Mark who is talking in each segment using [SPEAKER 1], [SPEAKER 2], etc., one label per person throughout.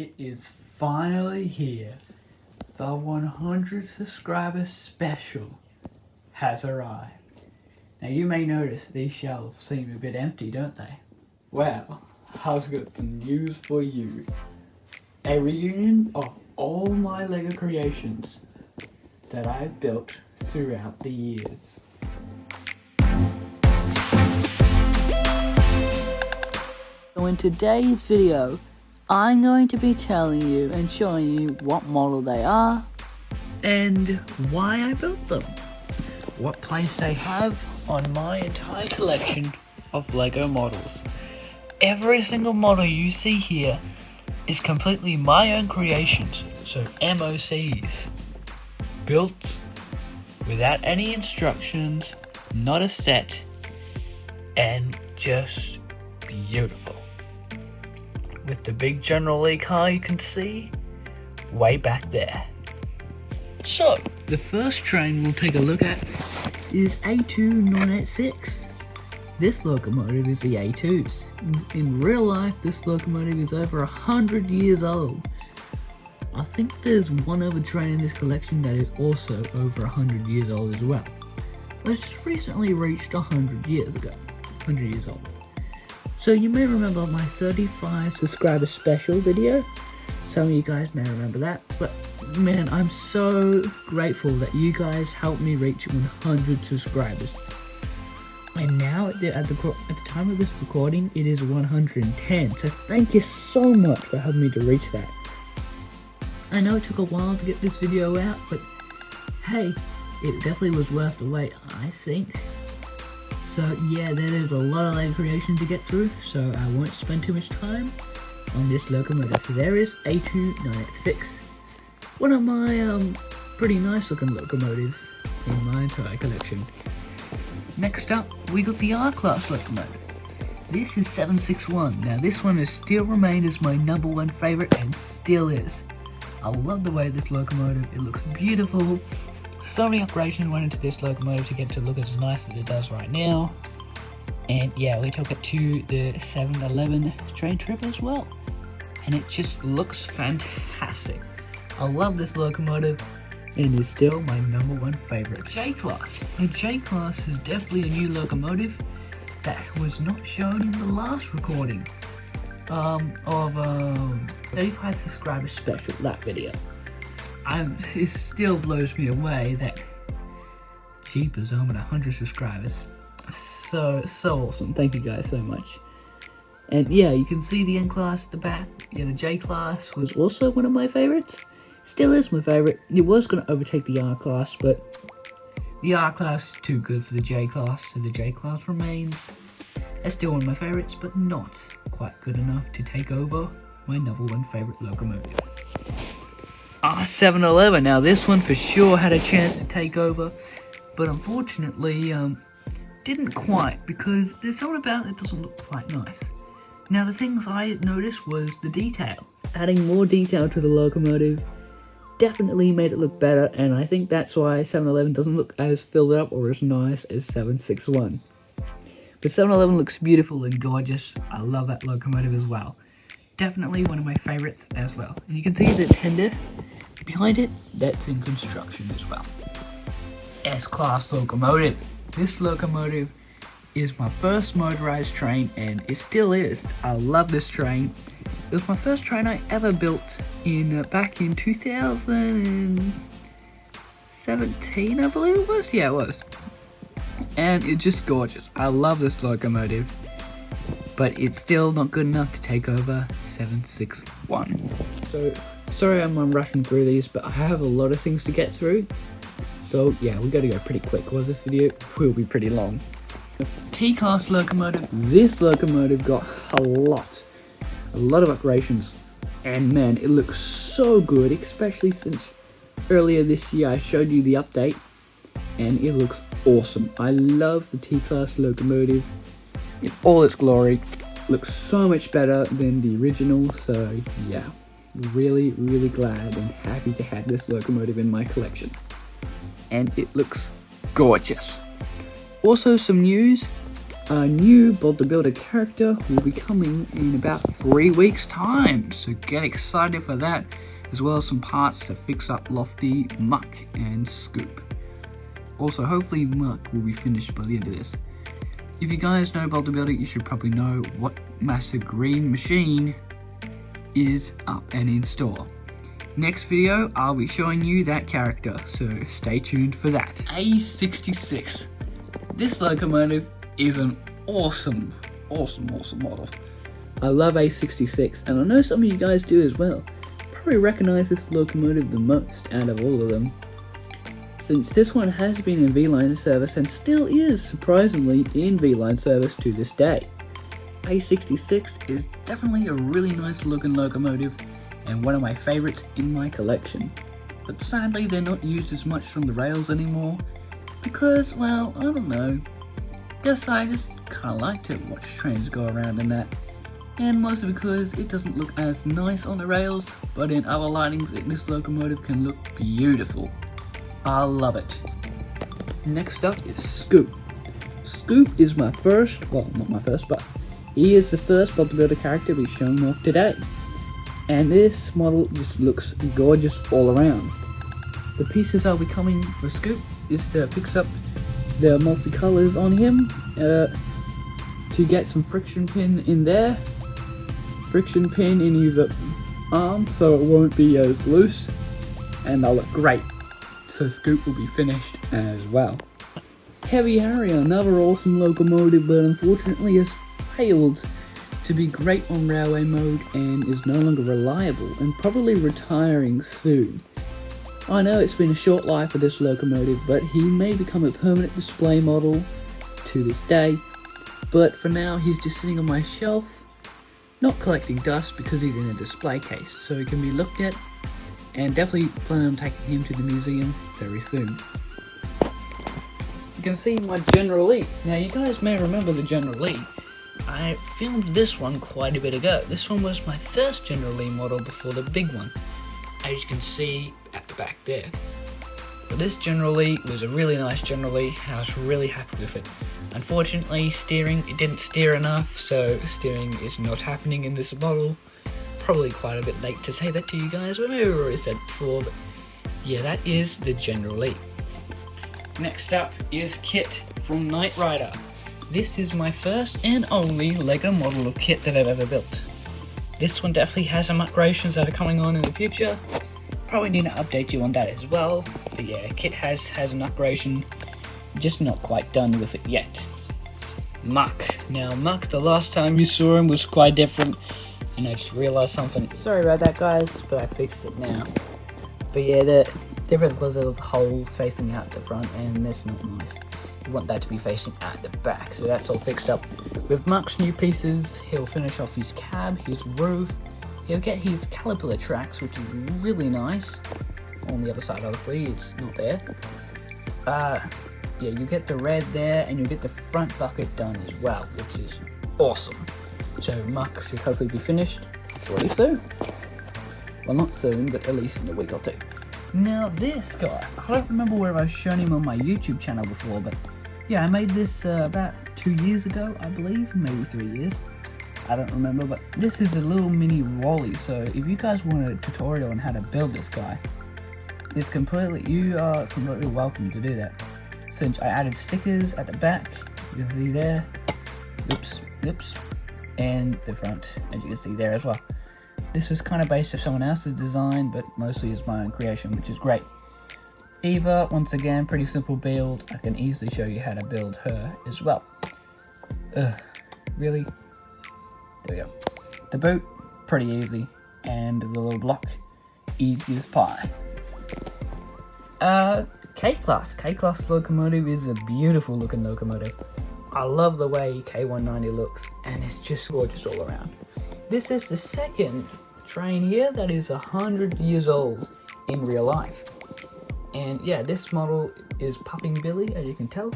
[SPEAKER 1] It is finally here. The 100 subscriber special has arrived. Now you may notice these shelves seem a bit empty, don't they? Well, I've got some news for you. A reunion of all my LEGO creations that I've built throughout the years.
[SPEAKER 2] So in today's video, I'm going to be telling you and showing you what model they are
[SPEAKER 1] And why I built them. What place they have on my entire collection of LEGO models. Every single model you see here is completely my own creations, so MOCs. Built without any instructions, not a set, and just beautiful. With the big General Lee car you can see way back there. So, the first train we'll take a look at is A2986. This locomotive is the A2s. In real life, this locomotive is over 100 years old. I think there's one other train in this collection that is also over 100 years old as well. It's just recently reached 100 years ago. 100 years old. So you may remember my 35 subscriber special video. Some of you guys may remember that, but man, I'm so grateful that you guys helped me reach 100 subscribers. And now, at the time of this recording, it is 110. So thank you so much for helping me to reach that. I know it took a while to get this video out, but hey, it definitely was worth the wait, I think. So yeah, there is a lot of LEGO creation to get through, so I won't spend too much time on this locomotive. So there is A2986. One of my pretty nice looking locomotives in my entire collection. Next up, we got the R-Class locomotive. This is 761. Now this one has still remained as my #1 favorite and still is. I love the way this locomotive, it looks beautiful. So many operations went into this locomotive to get it to look as nice as it does right now. And yeah, we took it to the 7-Eleven train trip as well. And it just looks fantastic. I love this locomotive and is still my #1 favorite. J-Class. The J-Class is definitely a new locomotive that was not shown in the last recording of 35 subscriber special, that video. It still blows me away that Jeepers, I'm at 100 subscribers. So awesome. Thank you guys so much. And yeah, you can see the N-Class at the back. Yeah, the J-Class was also one of my favorites. Still is my favorite. It was going to overtake the R-Class, but the R-Class is too good for the J-Class, so the J-Class remains as still one of my favorites, but not quite good enough to take over my #1 favorite locomotive. R711. Now this one for sure had a chance to take over, but unfortunately didn't quite, because there's something about it that doesn't look quite nice. Now the things I noticed was the detail. Adding more detail to the locomotive definitely made it look better, and I think that's why 711 doesn't look as filled up or as nice as 761. But 711 looks beautiful and gorgeous. I love that locomotive as well. Definitely one of my favorites as well. And you can see the tender behind it, that's in construction as well. S-Class locomotive. This locomotive is my first motorized train, and it still is. I love this train. It was my first train I ever built back in 2017, I believe it was. Yeah, it was. And it's just gorgeous. I love this locomotive, but it's still not good enough to take over 761. So, sorry I'm rushing through these, but I have a lot of things to get through. So yeah, we gotta go pretty quick, because this video will be pretty long. T-Class locomotive. This locomotive got a lot of operations, and man, it looks so good, especially since earlier this year I showed you the update, and it looks awesome. I love the T-Class locomotive in all its glory. Looks so much better than the original, so yeah, really glad and happy to have this locomotive in my collection. And it looks gorgeous. Also some news, a new Build the Builder character will be coming in about 3 weeks time, so get excited for that, as well as some parts to fix up Lofty, Muck and Scoop. Also, hopefully Muck will be finished by the end of this. If you guys know Build the Builder, you should probably know what massive green machine is up and in store. Next video, I'll be showing you that character, so stay tuned for that. A66. This locomotive is an awesome model. I love A66, and I know some of you guys do as well. Probably recognize this locomotive the most out of all of them, since this one has been in V-Line service and still is surprisingly in V-Line service to this day. A66 is definitely a really nice looking locomotive and one of my favorites in my collection. But sadly they're not used as much from the rails anymore because, well, I don't know. Guess I just kinda like to watch trains go around in that. And mostly because it doesn't look as nice on the rails, but in other lightings this locomotive can look beautiful. I love it. Next up is Scoop. Scoop is my first, well not my first, but he is the first Build the Builder character we've shown off today. And this model just looks gorgeous all around. The pieces I'll be coming for Scoop is to fix up the multicolors on him, to get some friction pin in there, friction pin in his arm so it won't be as loose, and they'll look great. So Scoop will be finished as well. Heavy Harrier, another awesome locomotive, but unfortunately has failed to be great on railway mode and is no longer reliable and probably retiring soon. I know it's been a short life for this locomotive, but he may become a permanent display model to this day, but for now he's just sitting on my shelf, not collecting dust because he's in a display case, so he can be looked at, and definitely plan on taking him to the museum very soon. You can see my General Lee. Now you guys may remember the General Lee. I filmed this one quite a bit ago. This one was my first General Lee model before the big one, as you can see at the back there. But this General Lee was a really nice General Lee, and I was really happy with it. Unfortunately, it didn't steer enough, so steering is not happening in this model. Probably quite a bit late to say that to you guys, but maybe I've already said it before, but yeah, that is the General Lee. Next up is Kit from Knight Rider. This is my first and only LEGO model of Kit that I've ever built. This one definitely has some upgradations that are coming on in the future. Probably need to update you on that as well. But yeah, Kit has an upgradation, just not quite done with it yet. Muck. Now Muck, the last time you saw him was quite different, and I just realized something. Sorry about that guys, but I fixed it now. But yeah, the difference was there was holes facing out the front, and that's not nice. You want that to be facing at the back, so that's all fixed up. With Muck's new pieces, he'll finish off his cab, his roof, he'll get his caliper tracks, which is really nice. On the other side, obviously, it's not there. Yeah, you get the red there, and you get the front bucket done as well, which is awesome. So Muck should hopefully be finished pretty soon. Well, not soon, but at least in a week or two. Now this guy, I don't remember where I've shown him on my YouTube channel before, but yeah, I made this about 2 years ago, I believe, maybe 3 years. I don't remember, but this is a little mini Wally, so if you guys want a tutorial on how to build this guy, you are completely welcome to do that. Since I added stickers at the back, you can see there, oops, and the front, as you can see there as well. This was kind of based off someone else's design, but mostly is my own creation, which is great. Eva, once again, pretty simple build. I can easily show you how to build her as well. Really? There we go. The boot, pretty easy, and the little block, easy as pie. K-Class. K-Class locomotive is a beautiful looking locomotive. I love the way K190 looks, and it's just gorgeous all around. This is the second train here that is 100 years old in real life. And yeah, this model is Puffing Billy, as you can tell.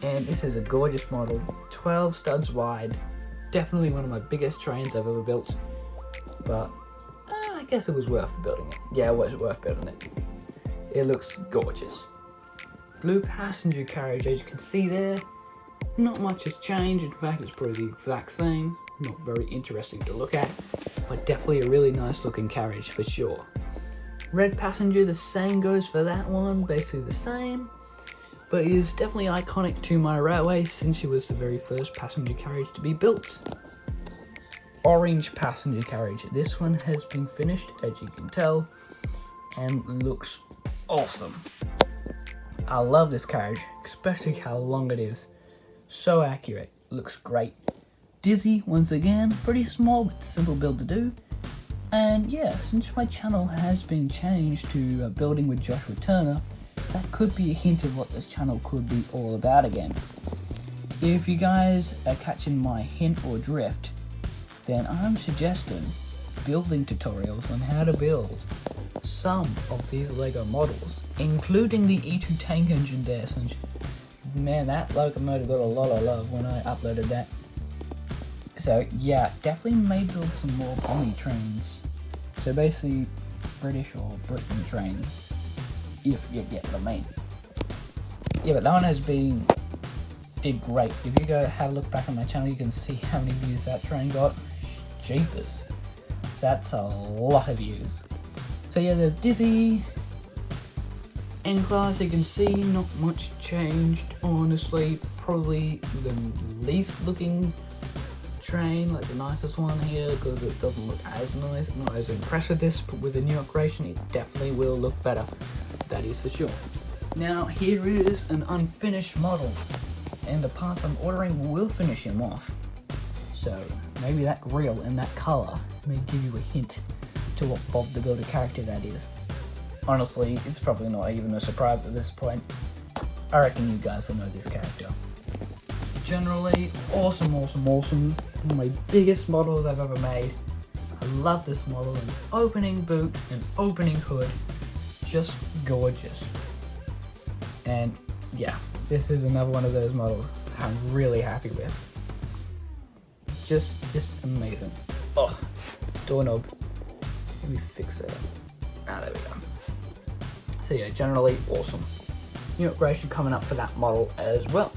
[SPEAKER 1] And this is a gorgeous model, 12 studs wide. Definitely one of my biggest trains I've ever built. But I guess it was worth building it. Yeah, it was worth building it. It looks gorgeous. Blue passenger carriage, as you can see there. not much has changed. In fact, it's probably the exact same. Not very interesting to look at, but definitely a really nice looking carriage for sure. Red passenger, the same goes for that one, basically the same, but is definitely iconic to my railway since it was the very first passenger carriage to be built. Orange passenger carriage. This one has been finished, as you can tell, and looks awesome. I love this carriage, especially how long it is. So accurate, looks great. Dizzy, once again, pretty small but simple build to do. And yeah, since my channel has been changed to building with Joshua Turner, that could be a hint of what this channel could be all about again. If you guys are catching my hint or drift, then I'm suggesting building tutorials on how to build some of these LEGO models, including the E2 tank engine there, since man, that locomotive got a lot of love when I uploaded that. So yeah, definitely may build some more Bonnie trains. So basically British or Britain trains, if you get what I mean. Yeah, but that one did great. If you go have a look back on my channel, you can see how many views that train got. Jeepers. That's a lot of views. So yeah, there's Dizzy. N-Class, you can see not much changed, honestly. Probably the least looking train, like the nicest one here, because it doesn't look as nice. I'm not as impressed with this, but with the new creation it definitely will look better, that is for sure. Now here is an unfinished model, and the parts I'm ordering will finish him off, so maybe that grill and that colour may give you a hint to what Bob the Builder character that is. Honestly, it's probably not even a surprise at this point. I reckon you guys will know this character. Generally, awesome. One of my biggest models I've ever made. I love this model, an opening boot and opening hood, just gorgeous. And yeah, this is another one of those models I'm really happy with. Just amazing. Oh, doorknob. Let me fix it. Ah, there we go. So yeah, generally awesome. New upgradation coming up for that model as well.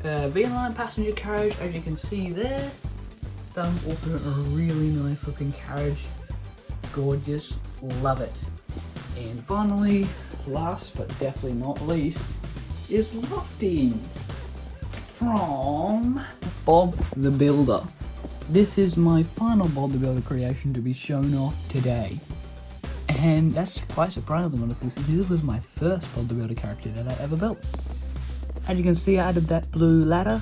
[SPEAKER 1] V-line passenger carriage, as you can see there. That was also a really nice looking carriage. Gorgeous, love it. And finally, last but definitely not least, is Lofty from Bob the Builder. This is my final Bob the Builder creation to be shown off today. And that's quite surprising, honestly, since this was my first Bob the Builder character that I ever built. As you can see, I added that blue ladder.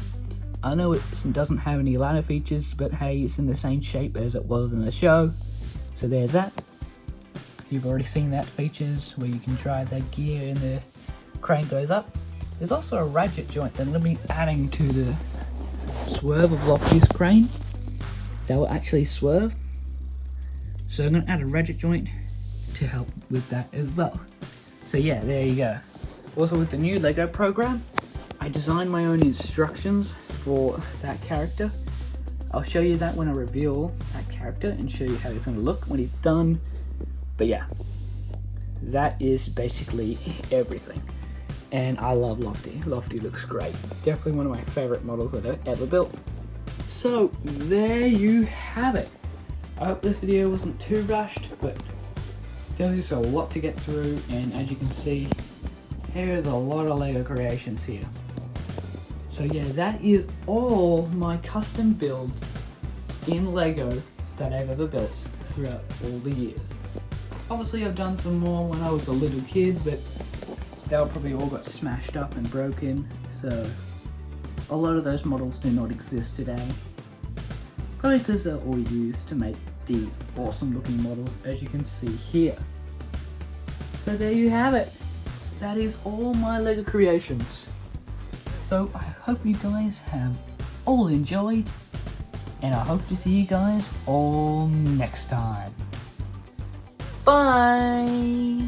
[SPEAKER 1] I know it doesn't have any ladder features, but hey, it's in the same shape as it was in the show. So there's that. You've already seen that features where you can drive that gear and the crane goes up. There's also a ratchet joint that I'm going to be adding to the swerve of Lofty's crane. That will actually swerve. So I'm going to add a ratchet joint to help with that as well. So yeah, there you go. Also with the new LEGO program, I designed my own instructions for that character. I'll show you that when I reveal that character and show you how he's going to look when he's done. But yeah, that is basically everything. And I love Lofty. Lofty looks great. Definitely one of my favorite models that I've ever built. So there you have it. I hope this video wasn't too rushed, but there's just a lot to get through, and as you can see, there's a lot of LEGO creations here. So yeah, that is all my custom builds in LEGO that I've ever built throughout all the years. Obviously I've done some more when I was a little kid, but they were probably all got smashed up and broken, so a lot of those models do not exist today. Probably because they're all used to make these awesome looking models, as you can see here. So there you have it. That is all my LEGO creations. So I hope you guys have all enjoyed, and I hope to see you guys all next time. Bye!